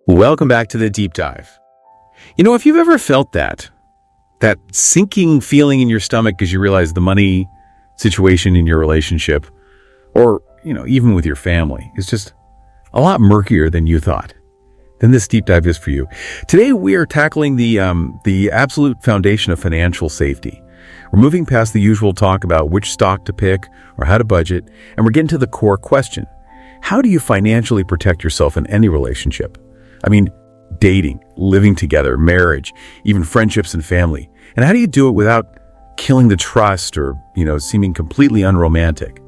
Welcome back to the deep dive. If you've ever felt that sinking feeling in your stomach because you realize the money situation in your relationship, or, even with your family, is just a lot murkier than you thought, then this deep dive is for you. Today, we are tackling the absolute foundation of financial safety. We're moving past the usual talk about which stock to pick or how to budget, and we're getting to the core question. How do you financially protect yourself in any relationship? Dating, living together, marriage, even friendships and family. And how do you do it without killing the trust or, seeming completely unromantic?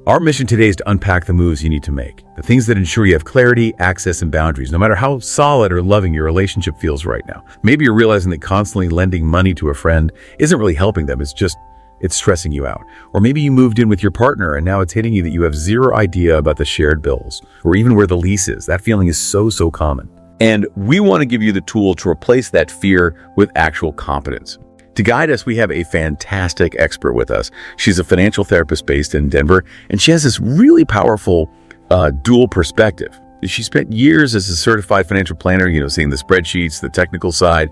Our mission today is to unpack the moves you need to make, the things that ensure you have clarity, access, and boundaries, no matter how solid or loving your relationship feels right now. Maybe you're realizing that constantly lending money to a friend isn't really helping them. It's stressing you out. Or maybe you moved in with your partner and now it's hitting you that you have zero idea about the shared bills or even where the lease is. That feeling is so common. And we want to give you the tool to replace that fear with actual competence. To guide us, we have a fantastic expert with us. She's a financial therapist based in Denver, and she has this really powerful dual perspective. She spent years as a certified financial planner, seeing the spreadsheets, the technical side,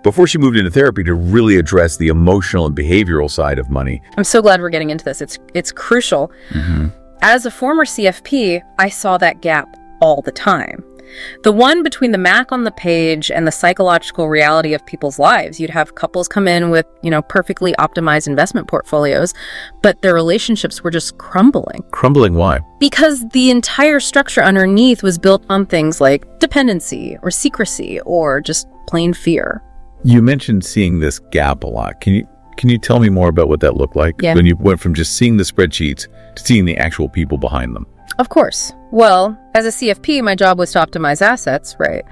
before she moved into therapy to really address the emotional and behavioral side of money. I'm so glad we're getting into this. It's crucial. As a former CFP, I saw that gap all the time. The one between the math on the page and the psychological reality of people's lives. You'd have couples come in with, perfectly optimized investment portfolios, but their relationships were just crumbling. Crumbling, why? Because the entire structure underneath was built on things like dependency or secrecy or just plain fear. You mentioned seeing this gap a lot. Can you tell me more about what that looked like? Yeah. When you went from just seeing the spreadsheets to seeing the actual people behind them? Of course. Well, as a CFP, my job was to optimize assets, right?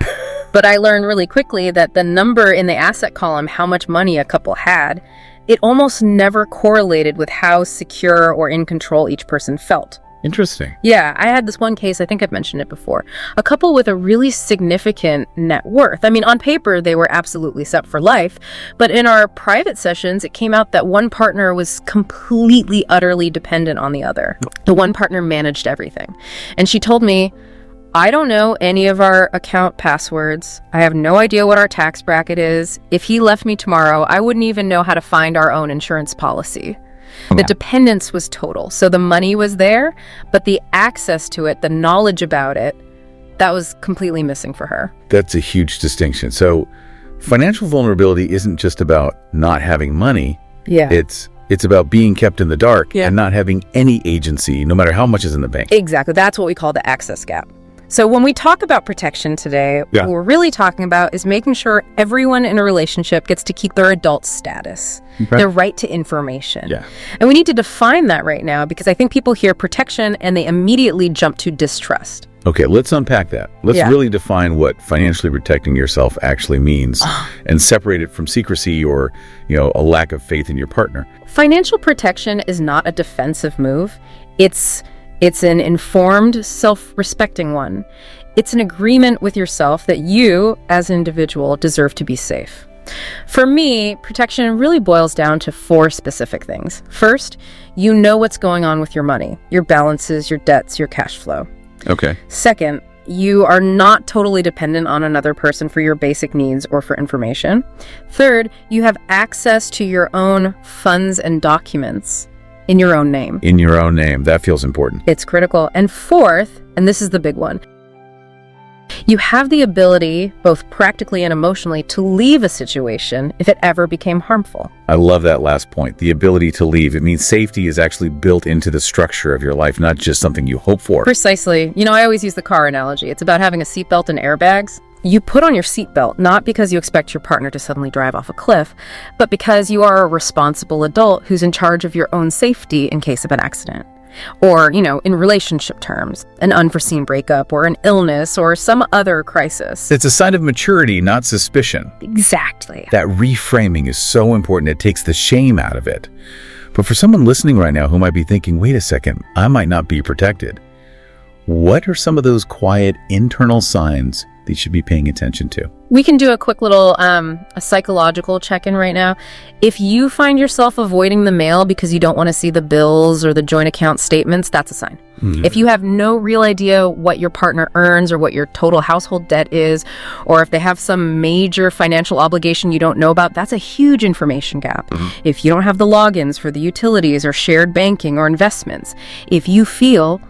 But I learned really quickly that the number in the asset column, how much money a couple had, it almost never correlated with how secure or in control each person felt. Interesting. Yeah, I had this one case, I think I've mentioned it before. A couple with a really significant net worth. On paper, they were absolutely set for life. But in our private sessions, it came out that one partner was completely, utterly dependent on the other. The one partner managed everything. And she told me, I don't know any of our account passwords. I have no idea what our tax bracket is. If he left me tomorrow, I wouldn't even know how to find our own insurance policy. The dependence was total. So the money was there, but the access to it, the knowledge about it, that was completely missing for her. That's a huge distinction. So financial vulnerability isn't just about not having money. Yeah. It's about being kept in the dark and not having any agency, no matter how much is in the bank. Exactly. That's what we call the access gap. So when we talk about protection today, what we're really talking about is making sure everyone in a relationship gets to keep their adult status, their right to information. Yeah. And we need to define that right now because I think people hear protection and they immediately jump to distrust. Okay, let's unpack that. Let's really define what financially protecting yourself actually means and separate it from secrecy or, a lack of faith in your partner. Financial protection is not a defensive move. It's an informed, self-respecting one. It's an agreement with yourself that you, as an individual, deserve to be safe. For me, protection really boils down to 4 specific things. First, you know what's going on with your money, your balances, your debts, your cash flow. Okay. Second, you are not totally dependent on another person for your basic needs or for information. Third, you have access to your own funds and documents in your own name. In your own name. That feels important. It's critical. And fourth, and this is the big one, you have the ability, both practically and emotionally, to leave a situation if it ever became harmful. I love that last point, the ability to leave. It means safety is actually built into the structure of your life, not just something you hope for. Precisely. I always use the car analogy. It's about having a seatbelt and airbags. You put on your seatbelt not because you expect your partner to suddenly drive off a cliff, but because you are a responsible adult who's in charge of your own safety in case of an accident. Or, in relationship terms, an unforeseen breakup or an illness or some other crisis. It's a sign of maturity, not suspicion. Exactly. That reframing is so important. It takes the shame out of it. But for someone listening right now who might be thinking, wait a second, I might not be protected. What are some of those quiet internal signs that you should be paying attention to. We can do a quick little a psychological check-in right now. If you find yourself avoiding the mail because you don't want to see the bills or the joint account statements, that's a sign. If you have no real idea what your partner earns or what your total household debt is, or if they have some major financial obligation you don't know about, that's a huge information gap. If you don't have the logins for the utilities or shared banking or investments, if you feel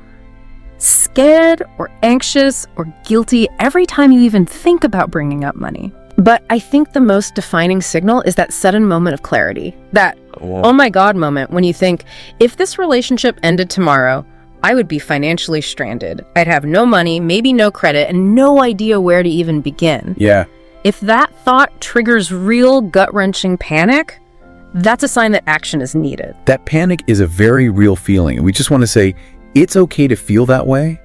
scared or anxious or guilty every time you even think about bringing up money. But I think the most defining signal is that sudden moment of clarity, that oh my God moment when you think, if this relationship ended tomorrow, I would be financially stranded. I'd have no money, maybe no credit, and no idea where to even begin. Yeah. If that thought triggers real gut-wrenching panic, that's a sign that action is needed. That panic is a very real feeling. And we just want to say, it's okay to feel that way,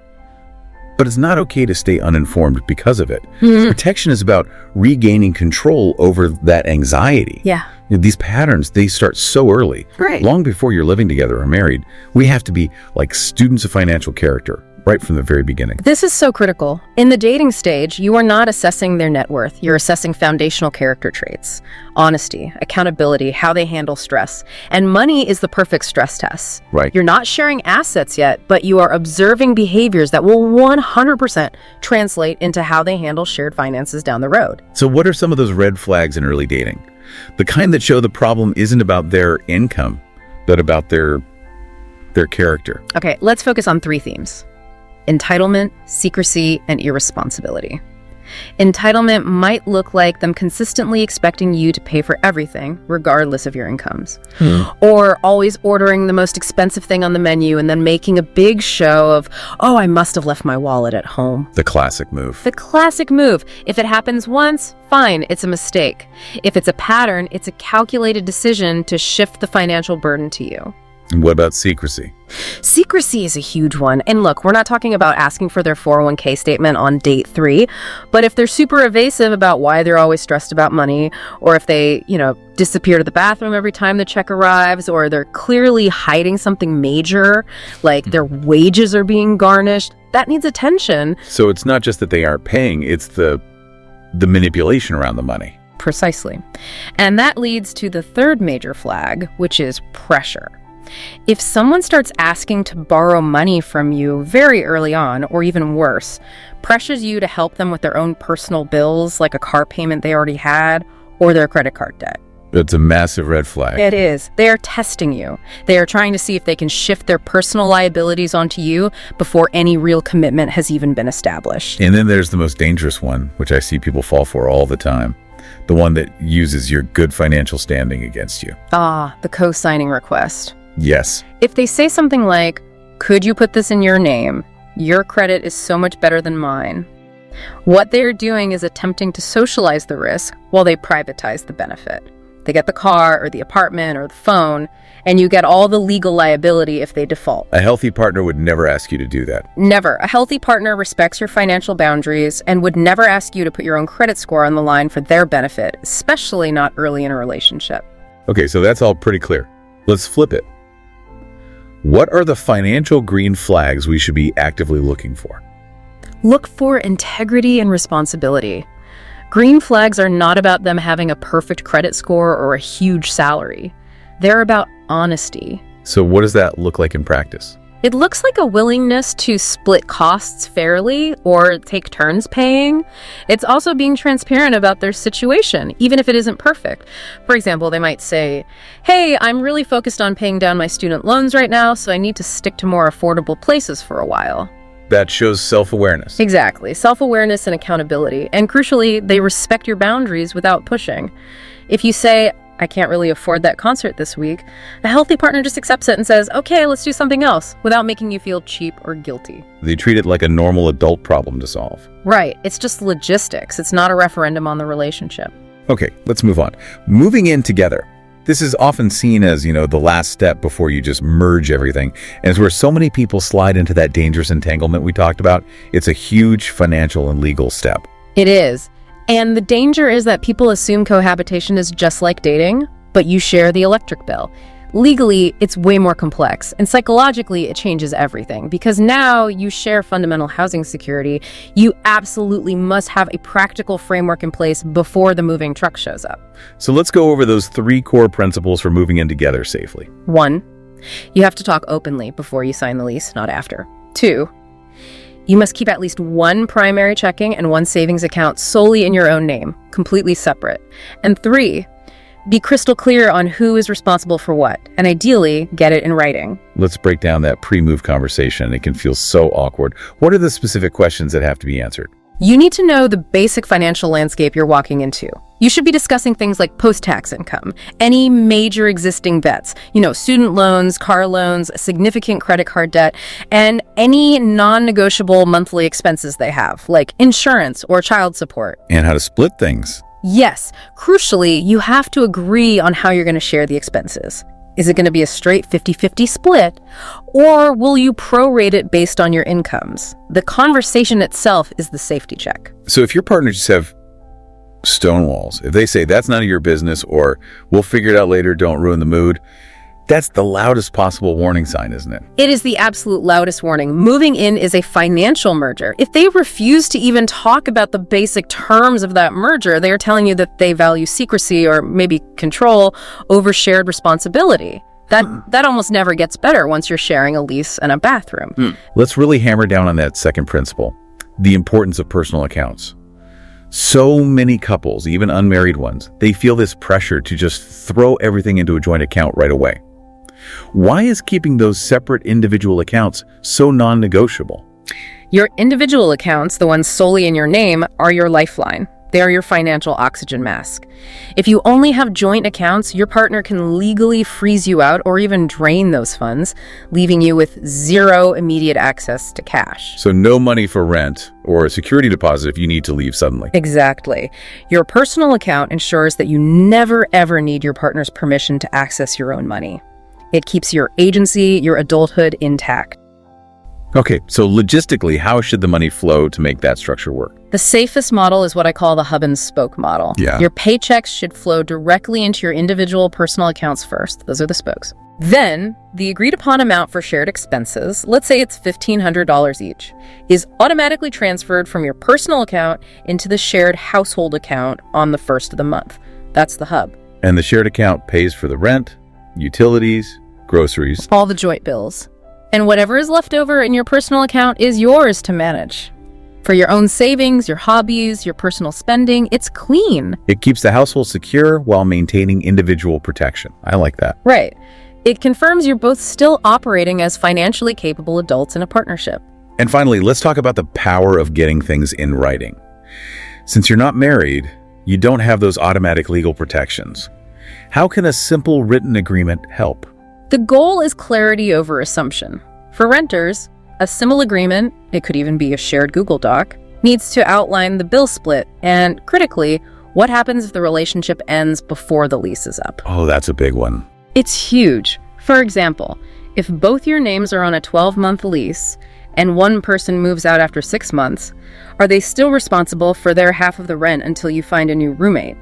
but it's not okay to stay uninformed because of it. Protection is about regaining control over that anxiety. Yeah. These patterns, they start so early. Right. Long before you're living together or married. We have to be like students of financial character right from the very beginning. This is so critical. In the dating stage, you are not assessing their net worth. You're assessing foundational character traits, honesty, accountability, how they handle stress. And money is the perfect stress test. Right. You're not sharing assets yet, but you are observing behaviors that will 100% translate into how they handle shared finances down the road. So what are some of those red flags in early dating? The kind that show the problem isn't about their income, but about their character. Okay, let's focus on 3 themes: entitlement, secrecy, and irresponsibility. Entitlement might look like them consistently expecting you to pay for everything, regardless of your incomes. Or always ordering the most expensive thing on the menu and then making a big show of, oh, I must have left my wallet at home. The classic move. The classic move. If it happens once, fine, it's a mistake. If it's a pattern, it's a calculated decision to shift the financial burden to you. And what about secrecy? Secrecy is a huge one. And look, we're not talking about asking for their 401k statement on date 3, but if they're super evasive about why they're always stressed about money, or if they, disappear to the bathroom every time the check arrives, or they're clearly hiding something major, like their wages are being garnished, that needs attention. So it's not just that they aren't paying, it's the manipulation around the money. Precisely. And that leads to the third major flag, which is pressure. If someone starts asking to borrow money from you very early on, or even worse, pressures you to help them with their own personal bills, like a car payment they already had, or their credit card debt. It's a massive red flag. It is. They are testing you. They are trying to see if they can shift their personal liabilities onto you before any real commitment has even been established. And then there's the most dangerous one, which I see people fall for all the time. The one that uses your good financial standing against you. Ah, the co-signing request. Yes. If they say something like, could you put this in your name? Your credit is so much better than mine. What they're doing is attempting to socialize the risk while they privatize the benefit. They get the car or the apartment or the phone, and you get all the legal liability if they default. A healthy partner would never ask you to do that. Never. A healthy partner respects your financial boundaries and would never ask you to put your own credit score on the line for their benefit, especially not early in a relationship. Okay, so that's all pretty clear. Let's flip it. What are the financial green flags we should be actively looking for? Look for integrity and responsibility. Green flags are not about them having a perfect credit score or a huge salary. They're about honesty. So what does that look like in practice? It looks like a willingness to split costs fairly or take turns paying. It's also being transparent about their situation, even if it isn't perfect. For example, they might say, hey, I'm really focused on paying down my student loans right now, so I need to stick to more affordable places for a while. That shows self-awareness. Exactly. Self-awareness and accountability. And crucially, they respect your boundaries without pushing. If you say, I can't really afford that concert this week, a healthy partner just accepts it and says, okay, let's do something else, without making you feel cheap or guilty. They treat it like a normal adult problem to solve. Right. It's just logistics. It's not a referendum on the relationship. Okay, let's move on. Moving in together. This is often seen as, the last step before you just merge everything. And it's where so many people slide into that dangerous entanglement we talked about. It's a huge financial and legal step. It is. And the danger is that people assume cohabitation is just like dating, but you share the electric bill. Legally, it's way more complex, and psychologically, it changes everything. Because now you share fundamental housing security, you absolutely must have a practical framework in place before the moving truck shows up. So let's go over those 3 core principles for moving in together safely. 1, you have to talk openly before you sign the lease, not after. 2, you must keep at least 1 primary checking and 1 savings account solely in your own name, completely separate. And 3, be crystal clear on who is responsible for what, and ideally, get it in writing. Let's break down that pre-move conversation. It can feel so awkward. What are the specific questions that have to be answered? You need to know the basic financial landscape you're walking into. You should be discussing things like post-tax income, any major existing debts, student loans, car loans, significant credit card debt, and any non-negotiable monthly expenses they have, like insurance or child support. And how to split things. Yes, crucially, you have to agree on how you're going to share the expenses. Is it going to be a straight 50-50 split, or will you prorate it based on your incomes? The conversation itself is the safety check. So if your partners just have stone walls, if they say that's none of your business or we'll figure it out later, don't ruin the mood, that's the loudest possible warning sign, isn't it? It is the absolute loudest warning. Moving in is a financial merger. If they refuse to even talk about the basic terms of that merger, they are telling you that they value secrecy or maybe control over shared responsibility. That almost never gets better once you're sharing a lease and a bathroom. Let's really hammer down on that second principle, the importance of personal accounts. So many couples, even unmarried ones, they feel this pressure to just throw everything into a joint account right away. Why is keeping those separate individual accounts so non-negotiable? Your individual accounts, the ones solely in your name, are your lifeline. They are your financial oxygen mask. If you only have joint accounts, your partner can legally freeze you out or even drain those funds, leaving you with 0 immediate access to cash. So no money for rent or a security deposit if you need to leave suddenly. Exactly. Your personal account ensures that you never ever need your partner's permission to access your own money. It keeps your agency, your adulthood intact. Okay, so logistically, how should the money flow to make that structure work? The safest model is what I call the hub and spoke model. Yeah. Your paychecks should flow directly into your individual personal accounts first. Those are the spokes. Then, the agreed upon amount for shared expenses, let's say it's $1,500 each, is automatically transferred from your personal account into the shared household account on the first of the month. That's the hub. And the shared account pays for the rent, utilities, groceries. All the joint bills. And whatever is left over in your personal account is yours to manage. For your own savings, your hobbies, your personal spending, it's clean. It keeps the household secure while maintaining individual protection. I like that. Right. It confirms you're both still operating as financially capable adults in a partnership. And finally, let's talk about the power of getting things in writing. Since you're not married, you don't have those automatic legal protections. How can a simple written agreement help? The goal is clarity over assumption. For renters, a simple agreement, it could even be a shared Google Doc, needs to outline the bill split and, critically, what happens if the relationship ends before the lease is up. Oh, that's a big one. It's huge. For example, if both your names are on a 12-month lease and one person moves out after 6 months, are they still responsible for their half of the rent until you find a new roommate?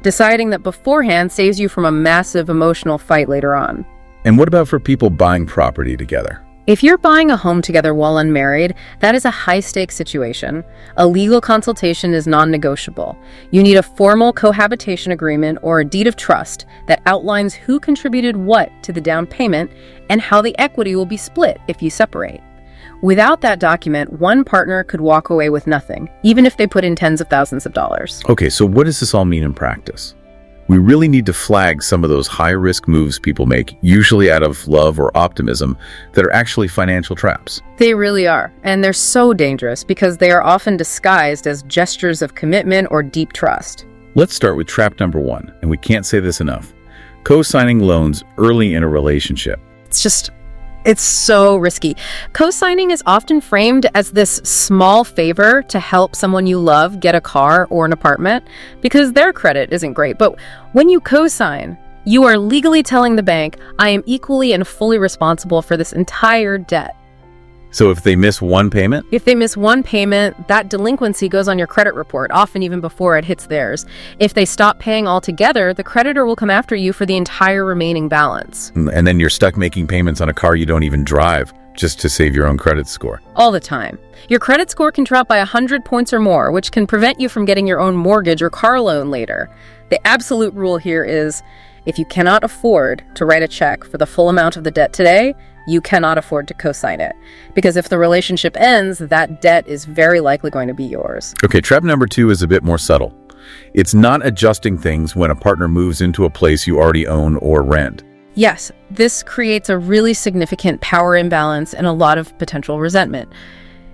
Deciding that beforehand saves you from a massive emotional fight later on. And what about for people buying property together? If you're buying a home together while unmarried, that is a high-stakes situation. A legal consultation is non-negotiable. You need a formal cohabitation agreement or a deed of trust that outlines who contributed what to the down payment and how the equity will be split if you separate. Without that document, one partner could walk away with nothing, even if they put in tens of thousands of dollars. Okay, so what does this all mean in practice? We really need to flag some of those high-risk moves people make, usually out of love or optimism, that are actually financial traps. They really are, and they're so dangerous because they are often disguised as gestures of commitment or deep trust. Let's start with trap number 1, and we can't say this enough. Co-signing loans early in a relationship. It's so risky. Co-signing is often framed as this small favor to help someone you love get a car or an apartment because their credit isn't great. But when you co-sign, you are legally telling the bank, I am equally and fully responsible for this entire debt. So if they miss one payment? If they miss one payment, that delinquency goes on your credit report, often even before it hits theirs. If they stop paying altogether, the creditor will come after you for the entire remaining balance. And then you're stuck making payments on a car you don't even drive just to save your own credit score. All the time. Your credit score can drop by 100 points or more, which can prevent you from getting your own mortgage or car loan later. The absolute rule here is, if you cannot afford to write a check for the full amount of the debt today, you cannot afford to co-sign it. Because if the relationship ends, that debt is very likely going to be yours. Okay, trap number 2 is a bit more subtle. It's not adjusting things when a partner moves into a place you already own or rent. Yes, this creates a really significant power imbalance and a lot of potential resentment.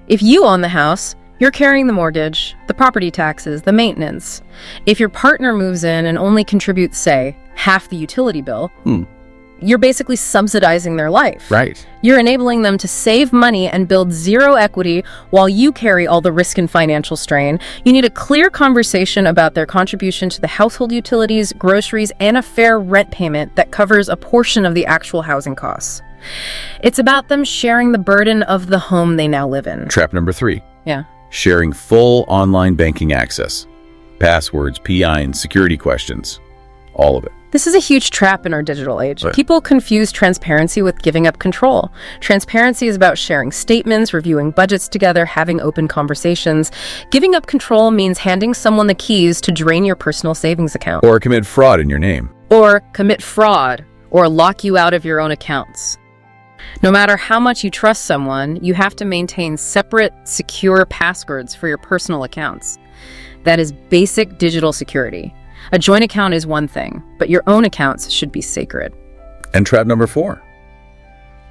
If you own the house, you're carrying the mortgage, the property taxes, the maintenance. If your partner moves in and only contributes, say, half the utility bill, you're basically subsidizing their life. Right. You're enabling them to save money and build zero equity while you carry all the risk and financial strain. You need a clear conversation about their contribution to the household utilities, groceries, and a fair rent payment that covers a portion of the actual housing costs. It's about them sharing the burden of the home they now live in. Trap number 3. Yeah. Sharing full online banking access. Passwords, PIN, security questions. All of it. This is a huge trap in our digital age. Right. People confuse transparency with giving up control. Transparency is about sharing statements, reviewing budgets together, having open conversations. Giving up control means handing someone the keys to drain your personal savings account. Or commit fraud in your name. Or commit fraud, or lock you out of your own accounts. No matter how much you trust someone, you have to maintain separate, secure passwords for your personal accounts. That is basic digital security. A joint account is one thing, but your own accounts should be sacred. And trap number 4.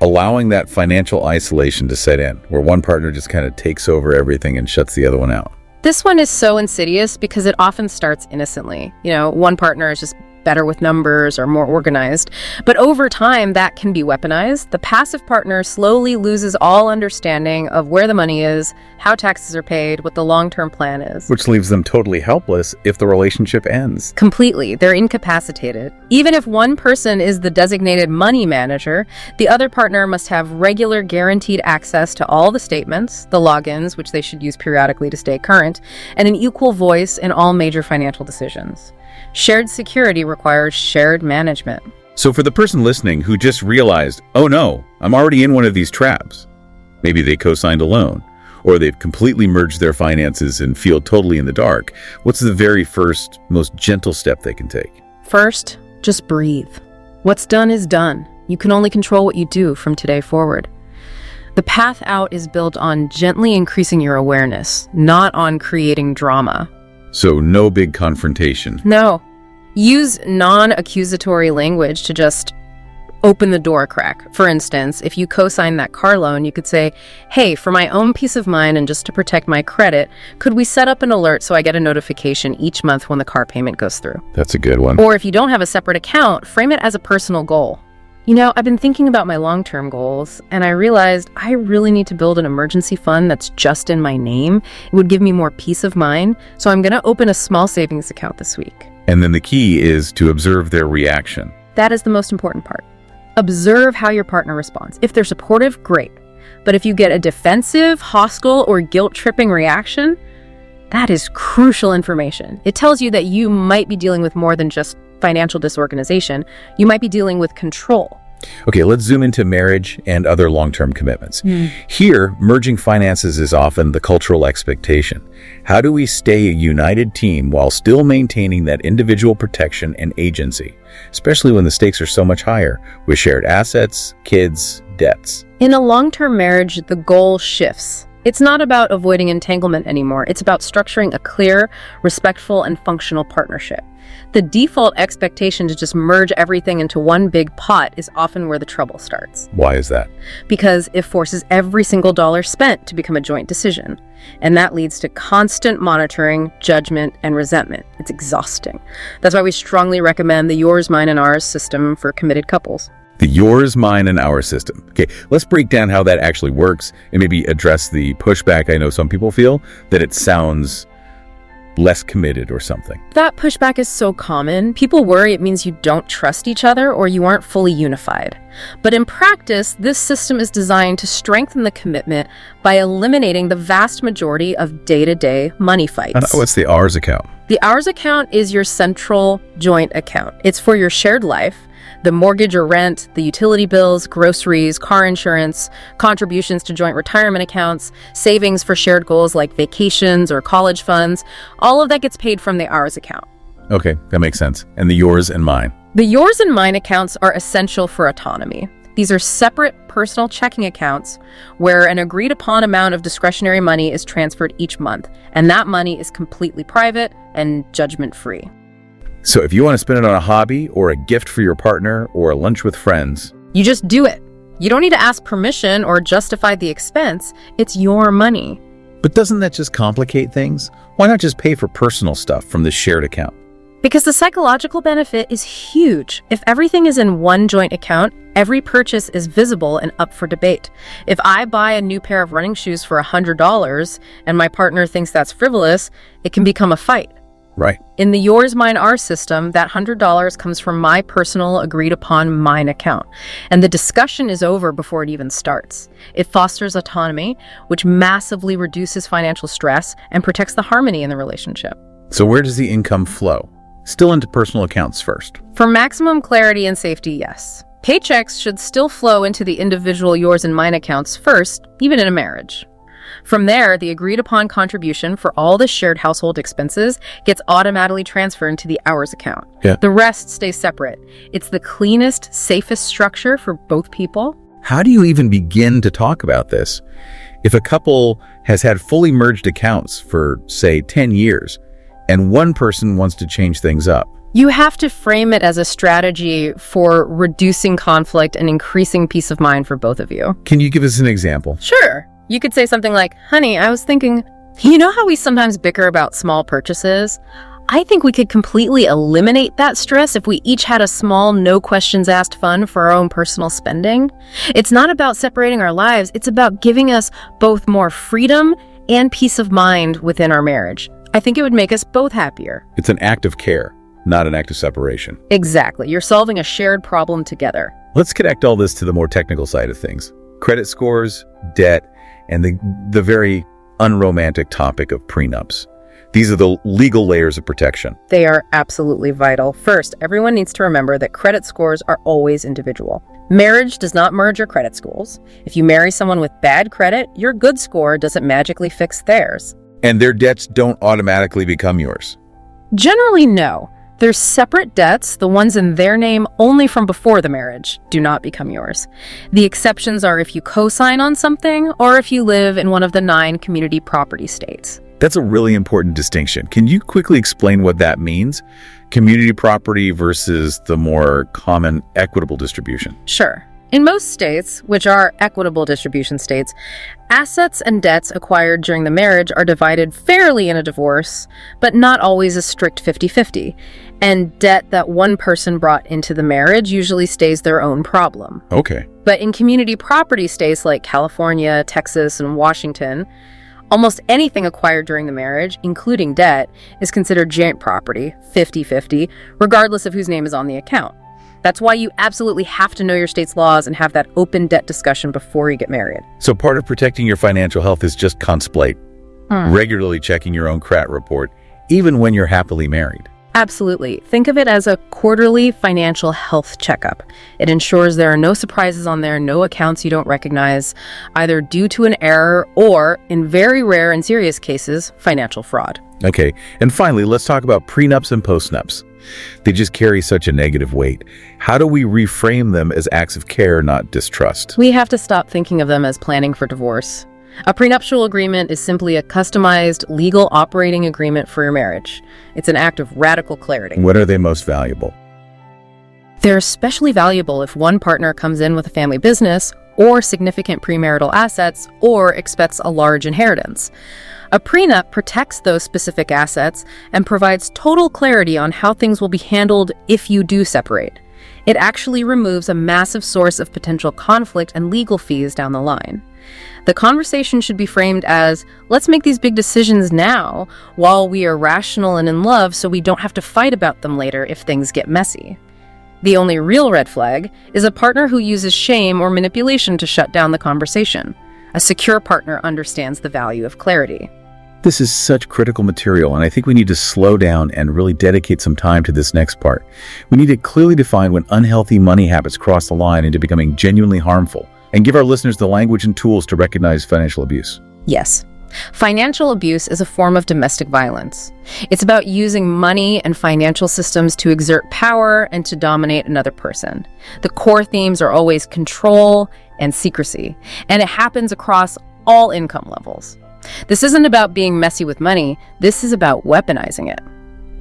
Allowing that financial isolation to set in, where one partner just kind of takes over everything and shuts the other one out. This one is so insidious because it often starts innocently. One partner is just better with numbers or more organized. But over time, that can be weaponized. The passive partner slowly loses all understanding of where the money is, how taxes are paid, what the long-term plan is. Which leaves them totally helpless if the relationship ends. Completely. They're incapacitated. Even if one person is the designated money manager, the other partner must have regular guaranteed access to all the statements, the logins, which they should use periodically to stay current, and an equal voice in all major financial decisions. Shared security requires shared management. So for the person listening who just realized, oh no, I'm already in one of these traps. Maybe they co-signed a loan, or they've completely merged their finances and feel totally in the dark. What's the very first, most gentle step they can take? First, just breathe. What's done is done. You can only control what you do from today forward. The path out is built on gently increasing your awareness, not on creating drama. So no big confrontation. No. Use non-accusatory language to just open the door crack. For instance, if you co-sign that car loan, you could say, hey, for my own peace of mind and just to protect my credit, could we set up an alert so I get a notification each month when the car payment goes through? That's a good one. Or if you don't have a separate account, frame it as a personal goal. I've been thinking about my long-term goals, and I realized I really need to build an emergency fund that's just in my name. It would give me more peace of mind, so I'm going to open a small savings account this week. And then the key is to observe their reaction. That is the most important part. Observe how your partner responds. If they're supportive, great. But if you get a defensive, hostile, or guilt-tripping reaction, that is crucial information. It tells you that you might be dealing with more than just financial disorganization. You might be dealing with control. Okay, let's zoom into marriage and other long-term commitments. Here, merging finances is often the cultural expectation. How do we stay a united team while still maintaining that individual protection and agency, especially when the stakes are so much higher with shared assets, kids, debts? In a long-term marriage, the goal shifts. It's not about avoiding entanglement anymore. It's about structuring a clear, respectful, and functional partnership. The default expectation to just merge everything into one big pot is often where the trouble starts. Why is that? Because it forces every single dollar spent to become a joint decision. And that leads to constant monitoring, judgment, and resentment. It's exhausting. That's why we strongly recommend the yours, mine, and ours system for committed couples. The yours, mine, and our system. Okay, let's break down how that actually works and maybe address the pushback I know some people feel that it sounds less committed or something. That pushback is so common. People worry it means you don't trust each other or you aren't fully unified. But in practice, this system is designed to strengthen the commitment by eliminating the vast majority of day-to-day money fights. What's the ours account? The ours account is your central joint account. It's for your shared life, the mortgage or rent, the utility bills, groceries, car insurance, contributions to joint retirement accounts, savings for shared goals like vacations or college funds. All of that gets paid from the ours account. Okay, that makes sense. And the yours and mine? The yours and mine accounts are essential for autonomy. These are separate personal checking accounts where an agreed upon amount of discretionary money is transferred each month, and that money is completely private and judgment-free. So if you want to spend it on a hobby or a gift for your partner or a lunch with friends, you just do it. You don't need to ask permission or justify the expense. It's your money. But doesn't that just complicate things? Why not just pay for personal stuff from the shared account? Because the psychological benefit is huge. If everything is in one joint account, every purchase is visible and up for debate. If I buy a new pair of running shoes for $100 and my partner thinks that's frivolous, it can become a fight. Right. In the yours, mine, ours system, that $100 comes from my personal agreed upon mine account. And the discussion is over before it even starts. It fosters autonomy, which massively reduces financial stress and protects the harmony in the relationship. So where does the income flow? Still into personal accounts first. For maximum clarity and safety, yes. Paychecks should still flow into the individual yours and mine accounts first, even in a marriage. From there, the agreed-upon contribution for all the shared household expenses gets automatically transferred into the ours account. Yeah. The rest stays separate. It's the cleanest, safest structure for both people. How do you even begin to talk about this? If a couple has had fully merged accounts for, say, 10 years, and one person wants to change things up, you have to frame it as a strategy for reducing conflict and increasing peace of mind for both of you. Can you give us an example? Sure. You could say something like, honey, I was thinking, you know how we sometimes bicker about small purchases? I think we could completely eliminate that stress if we each had a small, no questions asked fund for our own personal spending. It's not about separating our lives. It's about giving us both more freedom and peace of mind within our marriage. I think it would make us both happier. It's an act of care, not an act of separation. Exactly. You're solving a shared problem together. Let's connect all this to the more technical side of things. Credit scores, debt, and the very unromantic topic of prenups. These are the legal layers of protection. They are absolutely vital. First, everyone needs to remember that credit scores are always individual. Marriage does not merge your credit scores. If you marry someone with bad credit, your good score doesn't magically fix theirs. And their debts don't automatically become yours. Generally, no. They're separate debts. The ones in their name only from before the marriage do not become yours. The exceptions are if you co-sign on something or if you live in one of the 9 community property states. That's a really important distinction. Can you quickly explain what that means? Community property versus the more common equitable distribution. Sure. In most states, which are equitable distribution states, assets and debts acquired during the marriage are divided fairly in a divorce, but not always a strict 50-50. And debt that one person brought into the marriage usually stays their own problem. Okay. But in community property states like California, Texas, and Washington, almost anything acquired during the marriage, including debt, is considered joint property, 50-50, regardless of whose name is on the account. That's why you absolutely have to know your state's laws and have that open debt discussion before you get married. So part of protecting your financial health is just contemplate, regularly checking your own credit report, even when you're happily married. Absolutely. Think of it as a quarterly financial health checkup. It ensures there are no surprises on there, no accounts you don't recognize, either due to an error or, in very rare and serious cases, financial fraud. Okay, and finally, let's talk about prenups and postnups. They just carry such a negative weight. How do we reframe them as acts of care, not distrust? We have to stop thinking of them as planning for divorce. A prenuptial agreement is simply a customized legal operating agreement for your marriage. It's an act of radical clarity. When are they most valuable? They're especially valuable if one partner comes in with a family business or significant premarital assets or expects a large inheritance. A prenup protects those specific assets and provides total clarity on how things will be handled if you do separate. It actually removes a massive source of potential conflict and legal fees down the line. The conversation should be framed as, let's make these big decisions now while we are rational and in love so we don't have to fight about them later if things get messy. The only real red flag is a partner who uses shame or manipulation to shut down the conversation. A secure partner understands the value of clarity. This is such critical material, and I think we need to slow down and really dedicate some time to this next part. We need to clearly define when unhealthy money habits cross the line into becoming genuinely harmful, and give our listeners the language and tools to recognize financial abuse. Yes. Financial abuse is a form of domestic violence. It's about using money and financial systems to exert power and to dominate another person. The core themes are always control and secrecy, and it happens across all income levels. This isn't about being messy with money. This is about weaponizing it.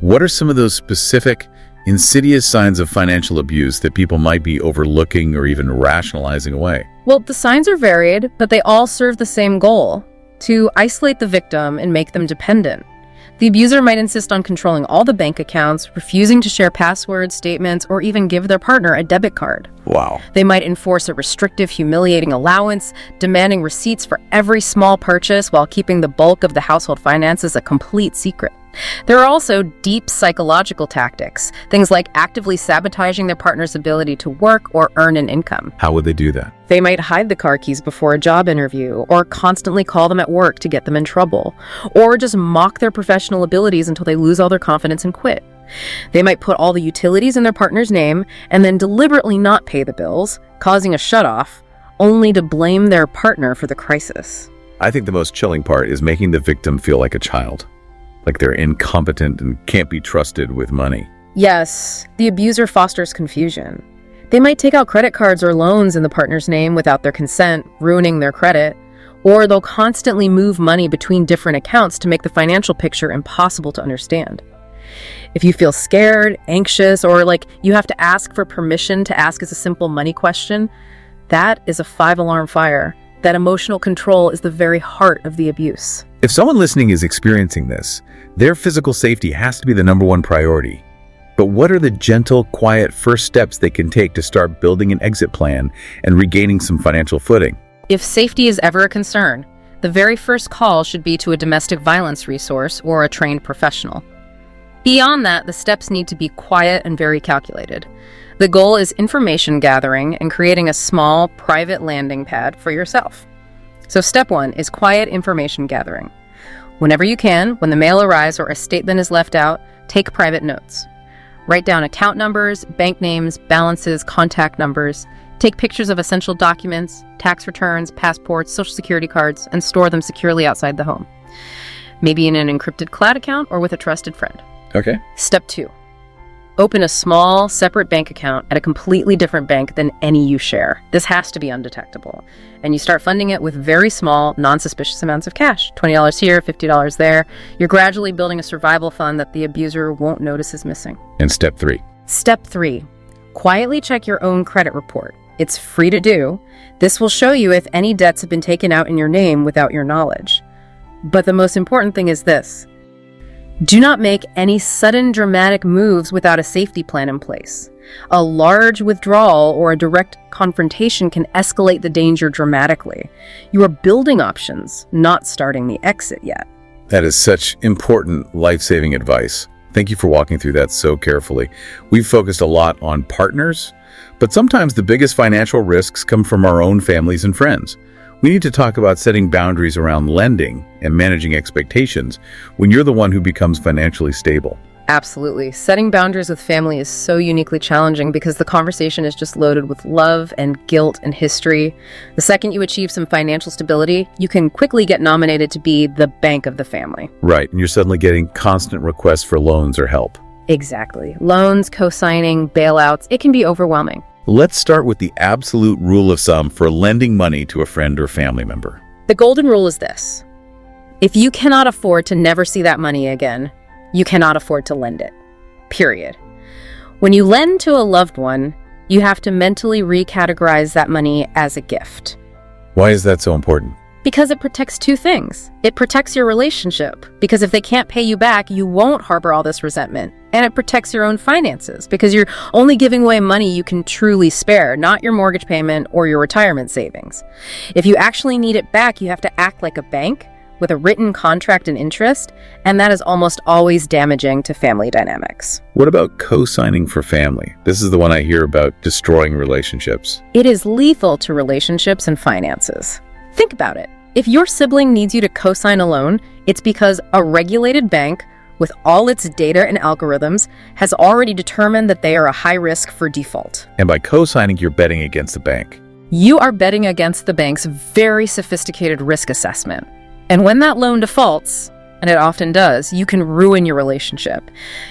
What are some of those specific, insidious signs of financial abuse that people might be overlooking or even rationalizing away? Well, the signs are varied, but they all serve the same goal: to isolate the victim and make them dependent. The abuser might insist on controlling all the bank accounts, refusing to share passwords, statements, or even give their partner a debit card. Wow. They might enforce a restrictive, humiliating allowance, demanding receipts for every small purchase while keeping the bulk of the household finances a complete secret. There are also deep psychological tactics, things like actively sabotaging their partner's ability to work or earn an income. How would they do that? They might hide the car keys before a job interview, or constantly call them at work to get them in trouble, or just mock their professional abilities until they lose all their confidence and quit. They might put all the utilities in their partner's name and then deliberately not pay the bills, causing a shutoff, only to blame their partner for the crisis. I think the most chilling part is making the victim feel like a child, like they're incompetent and can't be trusted with money. Yes, the abuser fosters confusion. They might take out credit cards or loans in the partner's name without their consent, ruining their credit, or they'll constantly move money between different accounts to make the financial picture impossible to understand. If you feel scared, anxious, or like you have to ask for permission to ask as a simple money question, that is a 5-alarm fire. That emotional control is the very heart of the abuse. If someone listening is experiencing this, their physical safety has to be the number one priority. But what are the gentle, quiet first steps they can take to start building an exit plan and regaining some financial footing? If safety is ever a concern, the very first call should be to a domestic violence resource or a trained professional. Beyond that, the steps need to be quiet and very calculated. The goal is information gathering and creating a small, private landing pad for yourself. So step 1 is quiet information gathering. Whenever you can, when the mail arrives or a statement is left out, take private notes. Write down account numbers, bank names, balances, contact numbers. Take pictures of essential documents, tax returns, passports, social security cards, and store them securely outside the home. Maybe in an encrypted cloud account or with a trusted friend. Okay. Step 2. Open a small, separate bank account at a completely different bank than any you share. This has to be undetectable. And you start funding it with very small, non-suspicious amounts of cash. $20 here, $50 there. You're gradually building a survival fund that the abuser won't notice is missing. And step 3. Step 3. Quietly check your own credit report. It's free to do. This will show you if any debts have been taken out in your name without your knowledge. But the most important thing is this. Do not make any sudden dramatic moves without a safety plan in place. A large withdrawal or a direct confrontation can escalate the danger dramatically. You are building options, not starting the exit yet. That is such important life-saving advice. Thank you for walking through that so carefully. We've focused a lot on partners, but sometimes the biggest financial risks come from our own families and friends. We need to talk about setting boundaries around lending and managing expectations when you're the one who becomes financially stable. Absolutely. Setting boundaries with family is so uniquely challenging because the conversation is just loaded with love and guilt and history. The second you achieve some financial stability, you can quickly get nominated to be the bank of the family. Right, and you're suddenly getting constant requests for loans or help. Exactly. Loans, co-signing, bailouts, it can be overwhelming. Let's start with the absolute rule of thumb for lending money to a friend or family member. The golden rule is this. If you cannot afford to never see that money again, you cannot afford to lend it. Period. When you lend to a loved one, you have to mentally recategorize that money as a gift. Why is that so important? Because it protects two things. It protects your relationship, because if they can't pay you back, you won't harbor all this resentment. And it protects your own finances, because you're only giving away money you can truly spare, not your mortgage payment or your retirement savings. If you actually need it back, you have to act like a bank with a written contract and interest, and that is almost always damaging to family dynamics. What about co-signing for family? This is the one I hear about destroying relationships. It is lethal to relationships and finances. Think about it. If your sibling needs you to co-sign a loan, it's because a regulated bank with all its data and algorithms has already determined that they are a high risk for default. And by co-signing, you're betting against the bank. You are betting against the bank's very sophisticated risk assessment. And when that loan defaults, and it often does, you can ruin your relationship.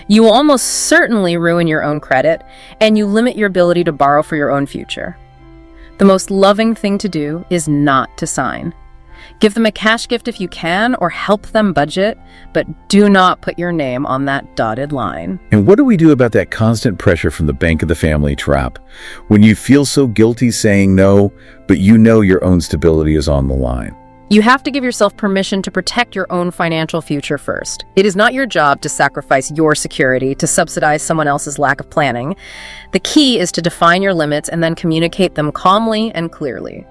You will almost certainly ruin your own credit, and you limit your ability to borrow for your own future. The most loving thing to do is not to sign. Give them a cash gift if you can, or help them budget, but do not put your name on that dotted line. And what do we do about that constant pressure from the bank of the family trap? When you feel so guilty saying no, but you know your own stability is on the line. You have to give yourself permission to protect your own financial future first. It is not your job to sacrifice your security to subsidize someone else's lack of planning. The key is to define your limits and then communicate them calmly and clearly.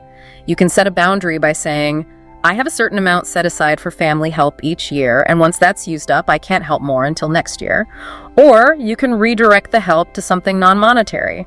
You can set a boundary by saying, I have a certain amount set aside for family help each year, and once that's used up, I can't help more until next year. Or you can redirect the help to something non-monetary.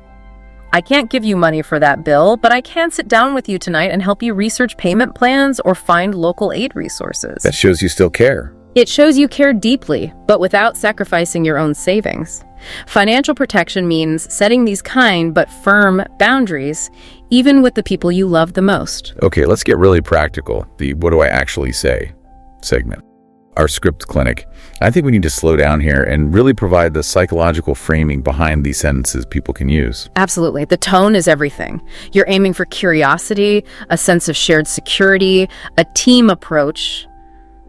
I can't give you money for that bill, but I can sit down with you tonight and help you research payment plans or find local aid resources. That shows you still care. It shows you care deeply, but without sacrificing your own savings. Financial protection means setting these kind but firm boundaries, even with the people you love the most. Okay, let's get really practical. The what do I actually say segment. Our script clinic. I think we need to slow down here and really provide the psychological framing behind these sentences people can use. Absolutely. The tone is everything. You're aiming for curiosity, a sense of shared security, a team approach,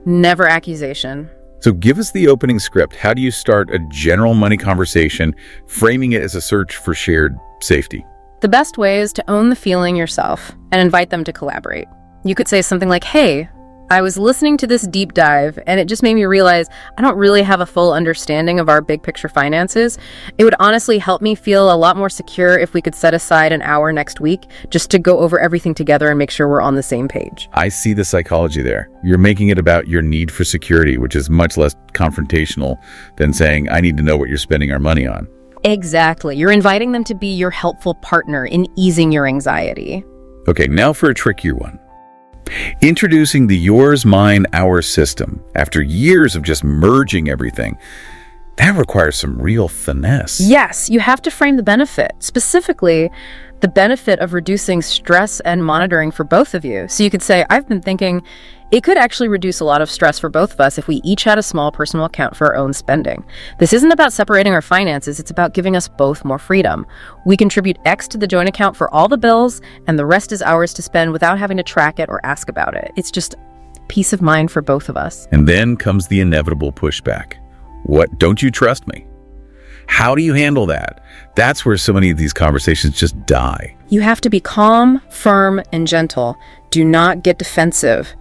never accusation. So give us the opening script. How do you start a general money conversation, framing it as a search for shared safety? The best way is to own the feeling yourself and invite them to collaborate. You could say something like, hey, I was listening to this deep dive, and it just made me realize I don't really have a full understanding of our big picture finances. It would honestly help me feel a lot more secure if we could set aside an hour next week just to go over everything together and make sure we're on the same page. I see the psychology there. You're making it about your need for security, which is much less confrontational than saying, I need to know what you're spending our money on. Exactly. You're inviting them to be your helpful partner in easing your anxiety. Okay, now for a trickier one. Introducing the yours, mine, ours system after years of just merging everything. That requires some real finesse. Yes, you have to frame the benefit, specifically the benefit of reducing stress and monitoring for both of you. So you could say, I've been thinking it could actually reduce a lot of stress for both of us if we each had a small personal account for our own spending. This isn't about separating our finances, it's about giving us both more freedom. We contribute X to the joint account for all the bills, and the rest is ours to spend without having to track it or ask about it. It's just peace of mind for both of us. And then comes the inevitable pushback. What, don't you trust me? How do you handle that? That's where so many of these conversations just die. You have to be calm, firm, and gentle. Do not get defensive.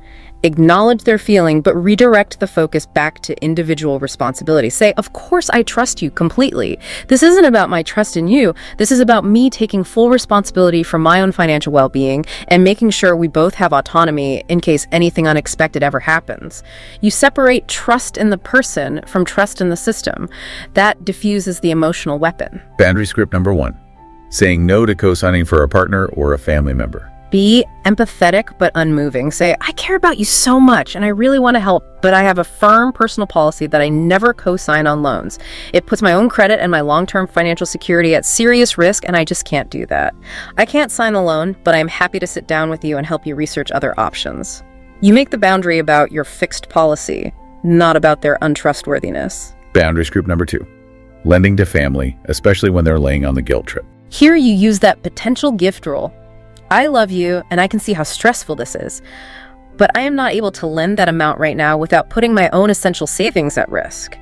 Acknowledge their feeling, but redirect the focus back to individual responsibility. Say, of course I trust you completely. This isn't about my trust in you. This is about me taking full responsibility for my own financial well-being and making sure we both have autonomy in case anything unexpected ever happens. You separate trust in the person from trust in the system. That diffuses the emotional weapon. Boundary script number 1. Saying no to co-signing for a partner or a family member. Be empathetic but unmoving. Say, I care about you so much and I really want to help, but I have a firm personal policy that I never co-sign on loans. It puts my own credit and my long-term financial security at serious risk, and I just can't do that. I can't sign the loan, but I'm happy to sit down with you and help you research other options. You make the boundary about your fixed policy, not about their untrustworthiness. Boundary script number 2. Lending to family, especially when they're laying on the guilt trip. Here you use that potential gift rule. I love you, and I can see how stressful this is, but I am not able to lend that amount right now without putting my own essential savings at risk.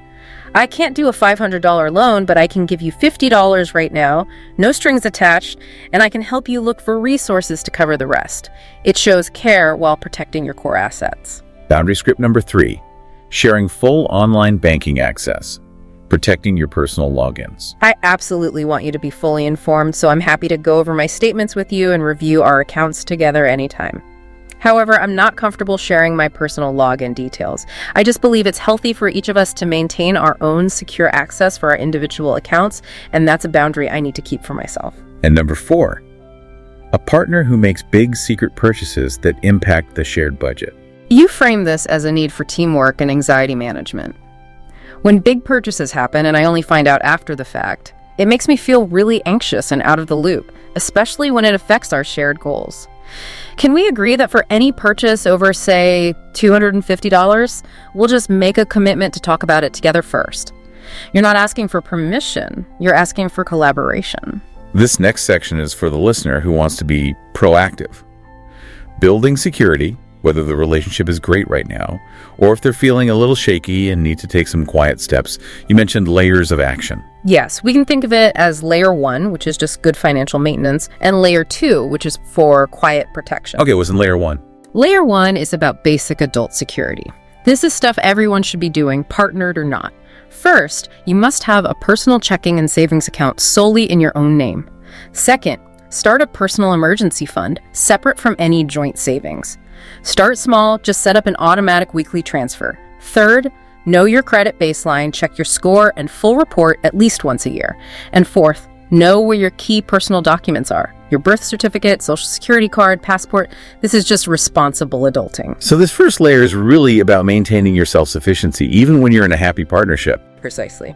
I can't do a $500 loan, but I can give you $50 right now, no strings attached, and I can help you look for resources to cover the rest. It shows care while protecting your core assets. Boundary script number 3, sharing full online banking access, protecting your personal logins. I absolutely want you to be fully informed, so I'm happy to go over my statements with you and review our accounts together anytime. However, I'm not comfortable sharing my personal login details. I just believe it's healthy for each of us to maintain our own secure access for our individual accounts, and that's a boundary I need to keep for myself. And number 4, a partner who makes big secret purchases that impact the shared budget. You frame this as a need for teamwork and anxiety management. When big purchases happen and I only find out after the fact, it makes me feel really anxious and out of the loop, especially when it affects our shared goals. Can we agree that for any purchase over, say, $250, we'll just make a commitment to talk about it together first? You're not asking for permission, you're asking for collaboration. This next section is for the listener who wants to be proactive. Building security, whether the relationship is great right now, or if they're feeling a little shaky and need to take some quiet steps. You mentioned layers of action. Yes, we can think of it as layer 1, which is just good financial maintenance, and layer 2, which is for quiet protection. Okay, what's in layer 1? Layer 1 is about basic adult security. This is stuff everyone should be doing, partnered or not. First, you must have a personal checking and savings account solely in your own name. Second, start a personal emergency fund separate from any joint savings. Start small, just set up an automatic weekly transfer. Third, know your credit baseline, check your score and full report at least once a year. And fourth, know where your key personal documents are. Your birth certificate, social security card, passport. This is just responsible adulting. So this first layer is really about maintaining your self-sufficiency, even when you're in a happy partnership. Precisely.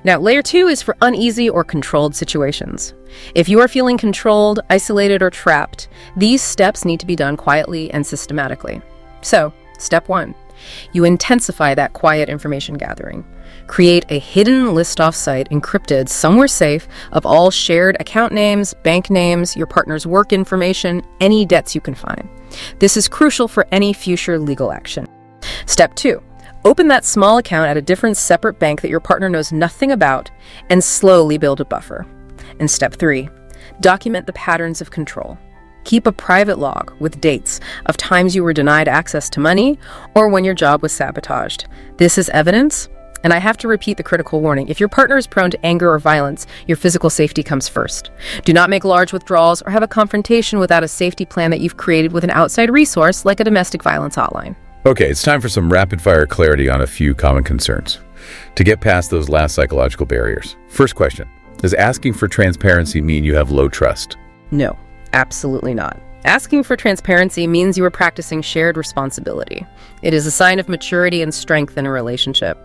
Now, layer 2 is for uneasy or controlled situations. If you are feeling controlled, isolated, or trapped, these steps need to be done quietly and systematically. So, step 1, you intensify that quiet information gathering. Create a hidden list off-site, encrypted, somewhere safe, of all shared account names, bank names, your partner's work information, any debts you can find. This is crucial for any future legal action. Step 2, open that small account at a different separate bank that your partner knows nothing about and slowly build a buffer. And step 3, document the patterns of control. Keep a private log with dates of times you were denied access to money or when your job was sabotaged. This is evidence, and I have to repeat the critical warning. If your partner is prone to anger or violence, your physical safety comes first. Do not make large withdrawals or have a confrontation without a safety plan that you've created with an outside resource like a domestic violence hotline. Okay, it's time for some rapid-fire clarity on a few common concerns to get past those last psychological barriers. First question, does asking for transparency mean you have low trust? No, absolutely not. Asking for transparency means you are practicing shared responsibility. It is a sign of maturity and strength in a relationship.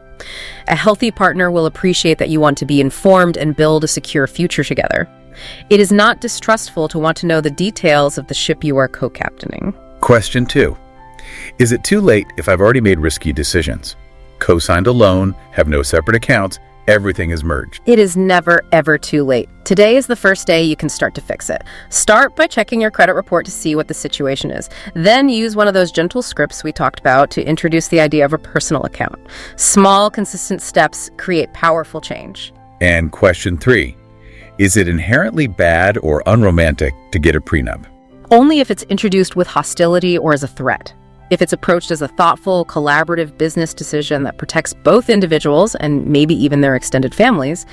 A healthy partner will appreciate that you want to be informed and build a secure future together. It is not distrustful to want to know the details of the ship you are co-captaining. Question 2. Is it too late if I've already made risky decisions? Co-signed a loan, have no separate accounts, everything is merged. It is never, ever too late. Today is the first day you can start to fix it. Start by checking your credit report to see what the situation is. Then use one of those gentle scripts we talked about to introduce the idea of a personal account. Small, consistent steps create powerful change. And question 3. Is it inherently bad or unromantic to get a prenup? Only if it's introduced with hostility or as a threat. If it's approached as a thoughtful, collaborative business decision that protects both individuals and maybe even their extended families,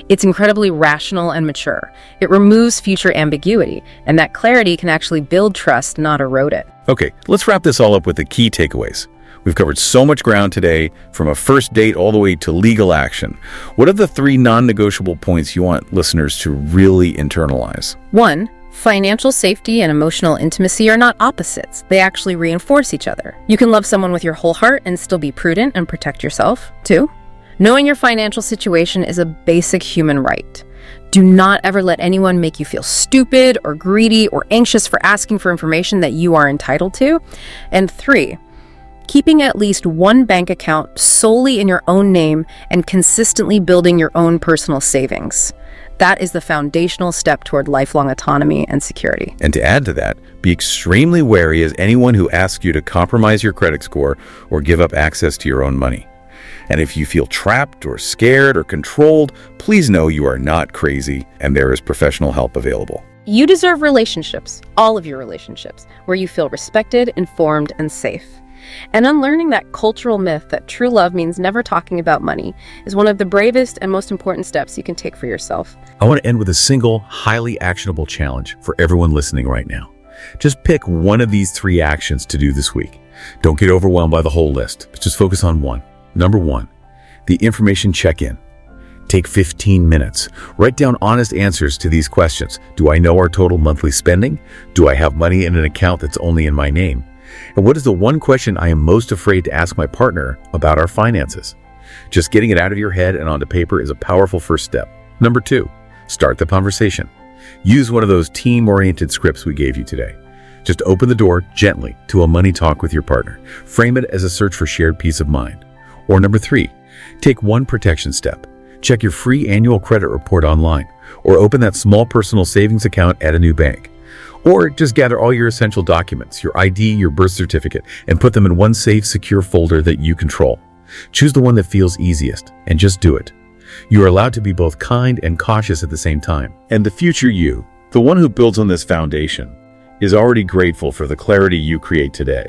it's incredibly rational and mature. It removes future ambiguity, and that clarity can actually build trust, not erode it. Okay, let's wrap this all up with the key takeaways. We've covered so much ground today, from a first date all the way to legal action. What are the 3 non-negotiable points you want listeners to really internalize? 1, financial safety and emotional intimacy are not opposites. They actually reinforce each other. You can love someone with your whole heart and still be prudent and protect yourself. 2, knowing your financial situation is a basic human right. Do not ever let anyone make you feel stupid or greedy or anxious for asking for information that you are entitled to. And 3, keeping at least one bank account solely in your own name and consistently building your own personal savings. That is the foundational step toward lifelong autonomy and security. And to add to that, be extremely wary as anyone who asks you to compromise your credit score or give up access to your own money. And if you feel trapped or scared or controlled, please know you are not crazy and there is professional help available. You deserve relationships, all of your relationships, where you feel respected, informed, and safe. And unlearning that cultural myth that true love means never talking about money is one of the bravest and most important steps you can take for yourself. I want to end with a single, highly actionable challenge for everyone listening right now. Just pick one of these 3 actions to do this week. Don't get overwhelmed by the whole list, but just focus on one. Number 1, the information check-in. Take 15 minutes. Write down honest answers to these questions. Do I know our total monthly spending? Do I have money in an account that's only in my name? And what is the one question I am most afraid to ask my partner about our finances? Just getting it out of your head and onto paper is a powerful first step. Number 2, start the conversation. Use one of those team-oriented scripts we gave you today. Just open the door gently to a money talk with your partner. Frame it as a search for shared peace of mind. Or number 3, take one protection step. Check your free annual credit report online, or open that small personal savings account at a new bank. Or just gather all your essential documents, your ID, your birth certificate, and put them in one safe, secure folder that you control. Choose the one that feels easiest, and just do it. You are allowed to be both kind and cautious at the same time. And the future you, the one who builds on this foundation, is already grateful for the clarity you create today.